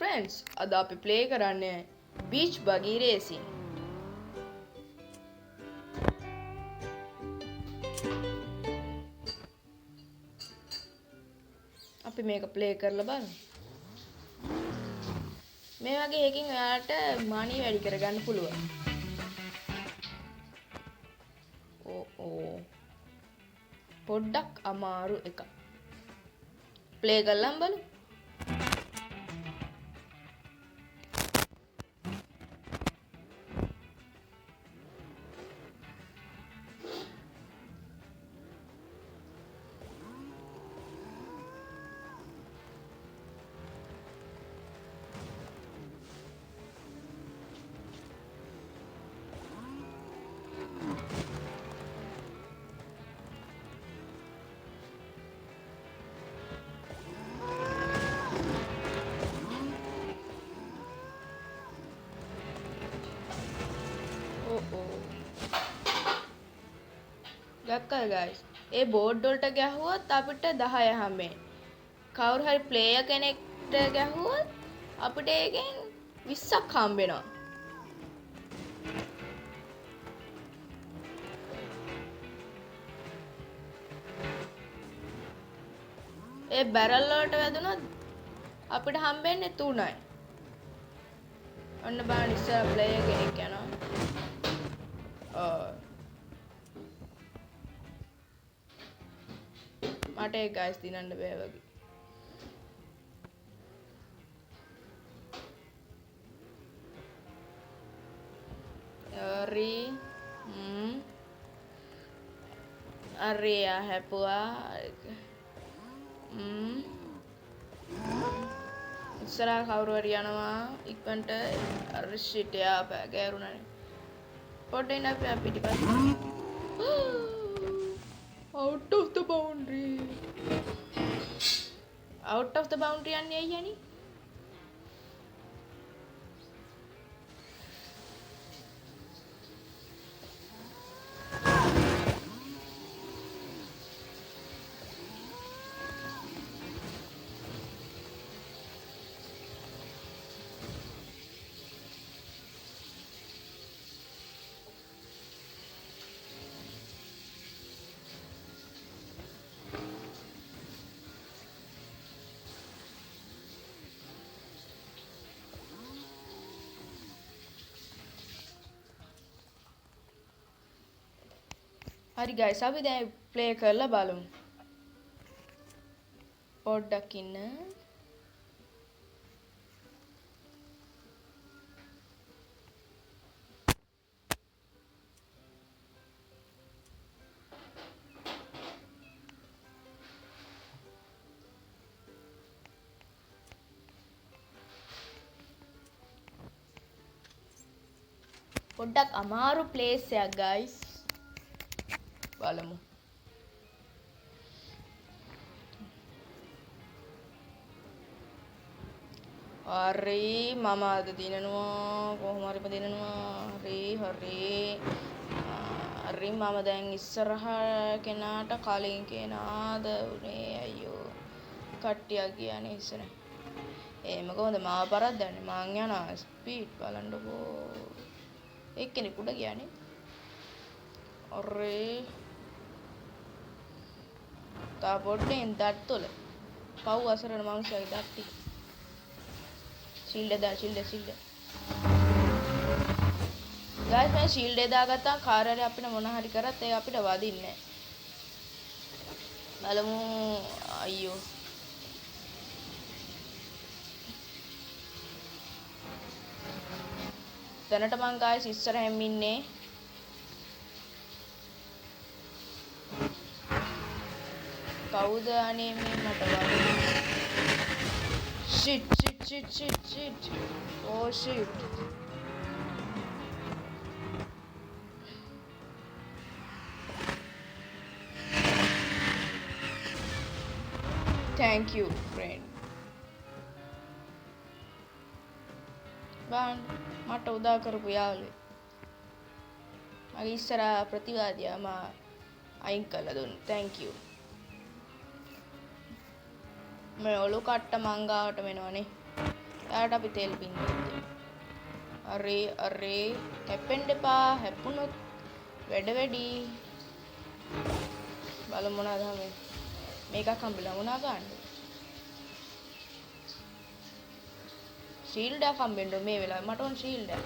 friends, අද අපි play කරන්නේ beach buggy racing. අපි මේක ප්ලේ කරලා බලමු. මේ වගේ එකකින් ඔයාලට මනි වැඩි කරගන්න පුළුවන්. පොඩ්ඩක් අමාරු එකක්. ප්ලේ කරලා බලමු. දැක්කද guys? ඒ බෝඩ් වලට ගැහුවොත් අපිට 10 හම්බෙන්නේ. කවුරු හරි ප්ලේයර් කෙනෙක්ට ගැහුවොත් අපිට ඒකෙන් 20ක් හම්බෙනවා. ඒ බැරල් වලට වැදුනොත් අපිට හම්බෙන්නේ 3යි. ඔන්න බලන්න ඉස්සර ප්ලේයර් කෙනෙක් යනවා. මට ඒ ගයිස් දිනන්න බෑ වගේ. අරේ හැපුවා. ඉස්සරහ කවුරු හරි යනවා ඉක්මනට අර ෂිට් යා ගෑරුණානේ. පොඩ්ඩක් ඉන්න අපි පිටිපස්ස. Out of the boundary. Out of the boundary යන්නේ ඇයි යන්නේ? හරි guys අපි දැන් ප්ලේ කරලා බලමු. පොඩ්ඩක් ඉන්න. පොඩ්ඩක් අමාරු ප්ලේස් එකක් guys. බලමු. හරි මම අද දිනනවා කොහොම හරි දිනනවා. හරි මම දැන් ඉස්සරහ කෙනාට කලින් කෙනාද උනේ අයියෝ. කට්ටියක් ගියානේ ඉස්සර. එහෙම කොහොමද මාව පරද්දන්නේ? මං යනවා ස්පීඩ් බලන්නකෝ. එක්කෙනෙක් උඩ ගියානේ. අරේ තා පොඩ්ඩෙන් දත්තොල පව් අසරණ මනුස්සයගේ දත්ති ෂීල්ඩ් ගයිස් මම ෂීල්ඩ් දාගත්තා කාර් හරි අපිට මොන හරි කරත් ඒක අපිට වදින්නේ නැහැ බලමු අයියෝ දැනට මං ගයිස් ඉස්සරහින් ඉන්නේ කවුද අනේ මේ මට වදින්නේ shit oh shit thank you friend බං මට උදා කරපු යාළුවෙක් මගේ ඉස්සරහ ප්‍රතිවාදියා මා අයින් කළා දුන්න thank you මේ ඔලු කට්ට මංගාවට වෙනවනේ එයාට අපි තෙල් බින්දෙන් දෙමු. අරේ හැප්පෙන්න එපා. හැප්පුණොත් වැඩ වැඩි. බලමු මොනවද හම්බෙන්නේ. මේකක් හම්බෙලා මොනවා ගන්න. ෂීල්ඩ් එකක් හම්බෙන්න මේ වෙලාවේ. මට ඕන ෂීල්ඩ් එකක්.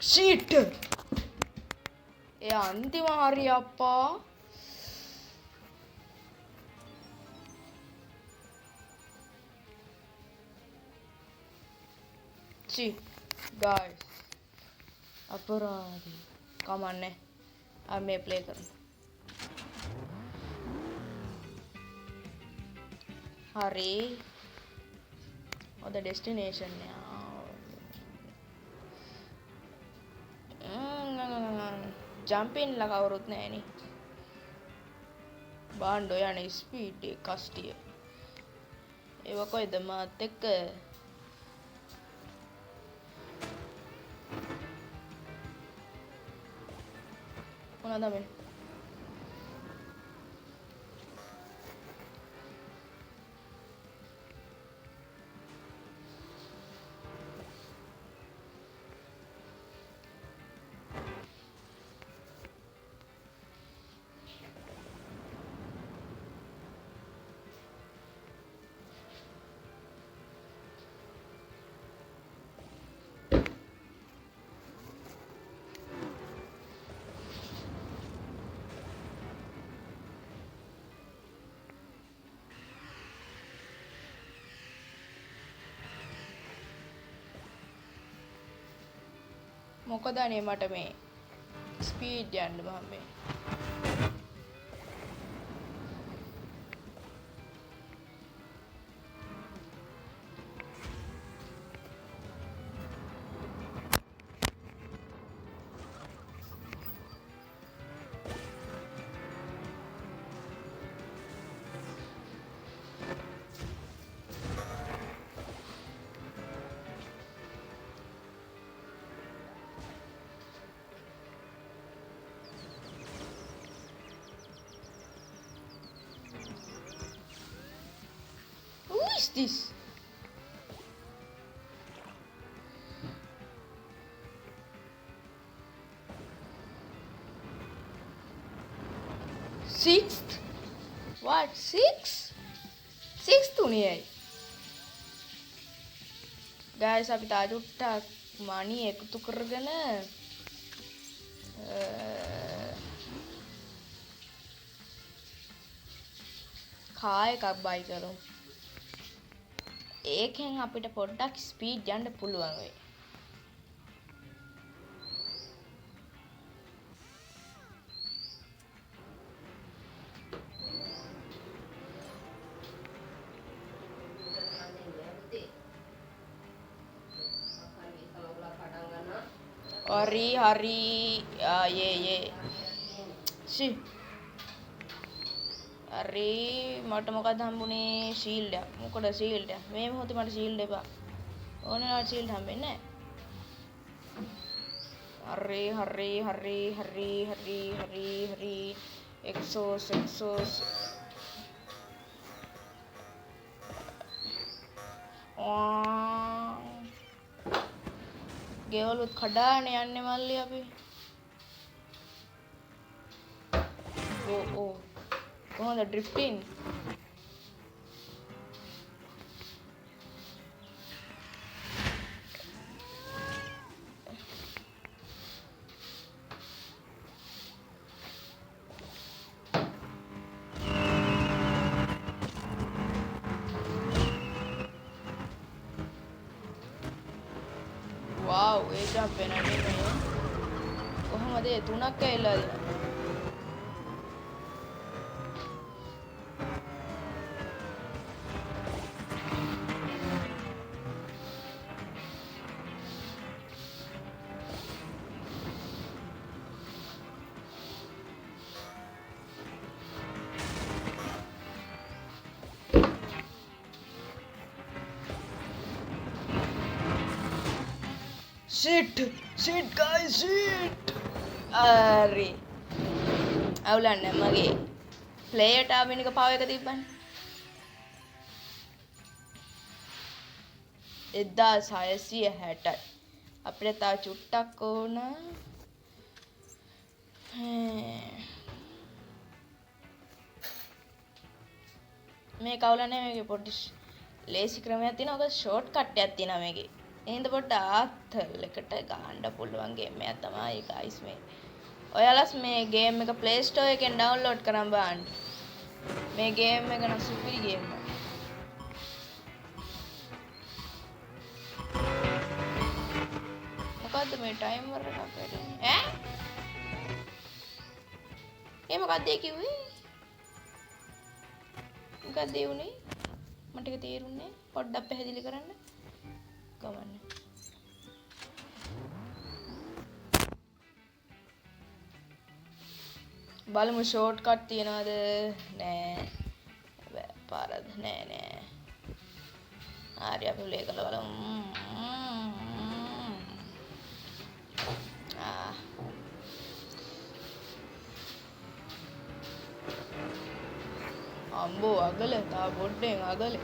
ෂීට්. ඒ අන්තිම හරිය අප්පා. guys අපරාධි කමන්නේ මේ ප්ලේ කරමු හරි ඔද ඩෙස්ටිනේෂන් ජම්පින් ලා කවුරුත් නැහෙනි බාණ්ඩෝ යන්නේ ස්පීඩ් එක කස්ටිය ඒව කොයිද මාත් එක්ක මොනවද මේ මොකද අනේ මට මේ ස්පීඩ් යන්න බෑ මේ Who is this? Sixth? What? Sixth උනේ guys අපි තාජුට්ටක් මණි එකතු කරගෙන කා එකක් බයි කරමු ඒකෙන් අපිට පොඩ්ඩක් ස්පීඩ් යන්න පුළුවන් වෙයි. හරි යේ හරි මට මොකද හම්බුනේ ෂීල්ඩ් එක මොකද ෂීල්ඩ් එක මේ මොහොතේ මට ෂීල්ඩ් එපා ඕනේ නැහැ ෂීල්ඩ් හම්බෙන්නේ හරි එක්සෝස් ගෙවලුත් කඩානේ යන්නේ මල්ලි අපි ඕ කොහොමද ඩ්‍රිෆ්ටින් wow ඒ ජම්ප් වෙනනේ මේ කොහොමද ඒ තුනක් ඇවිල්ලා දෙනවා Shit guys, shit. හරි. අවුලන්නේ මගේ ප්ලේයට ආවෙනික පාව එක තිබ්බනේ. 1660යි. අපිට තව චුට්ටක් ඕන. මේ කවුලන්නේ මේකේ පොඩි ලේසි ක්‍රමයක් තියෙනවා. ඔක ෂෝට් කට් එකක් තියෙනවා මේකේ. එහෙනම් පොඩ්ඩක් ආතල් එකට ගන්න පුළුවන් ගේම් එකක් තමයි ගයිස් මේ. ඔයාලස් මේ ගේම් එක ප්ලේ ස්ටෝර් එකෙන් ඩවුන්ලෝඩ් කරන් බලන්න. මේ ගේම් එක නම් සුපිරි ගේම් එකක්. මොකද්ද මේ ටයිමර් එකක් වැඩේ? ඈ? මොකක්ද ඒ කිව්වේ? මොකක්ද ඒ උනේ? මට ඒක තේරුන්නේ පොඩ්ඩක් පැහැදිලි කරන්න. ගමන්න. බලමු ෂෝට් කට් තියනවද? නෑ. පාරද? නෑ. හරි අපි ප්ලේ කරලා බලමු. අම්බෝ අගල තා පොඩ්ඩෙන් අගල.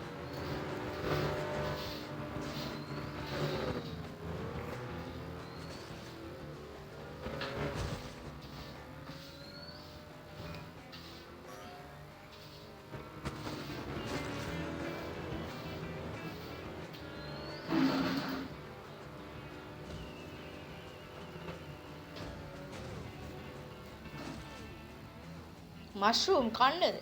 මෂ්රූම් කන්නද?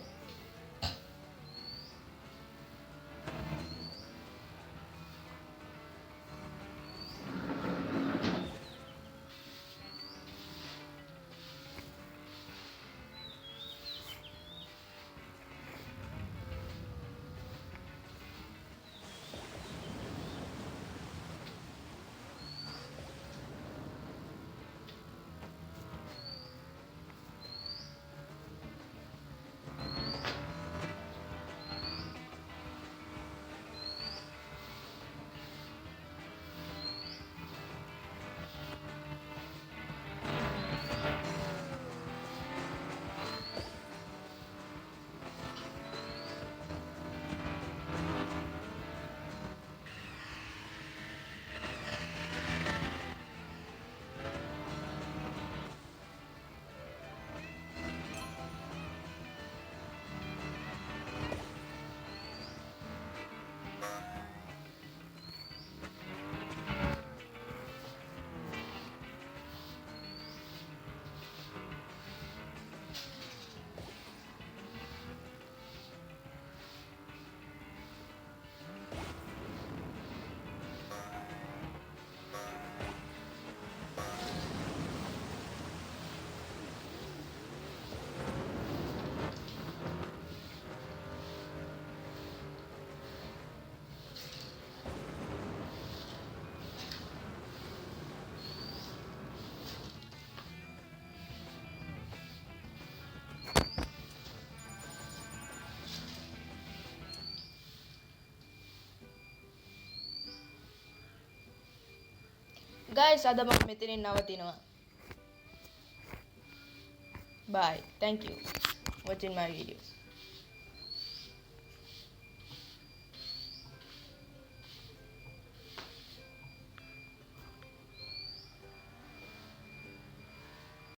Guys, අද මම මෙතනින් නවතිනවා. Bye. Thank you watching my videos.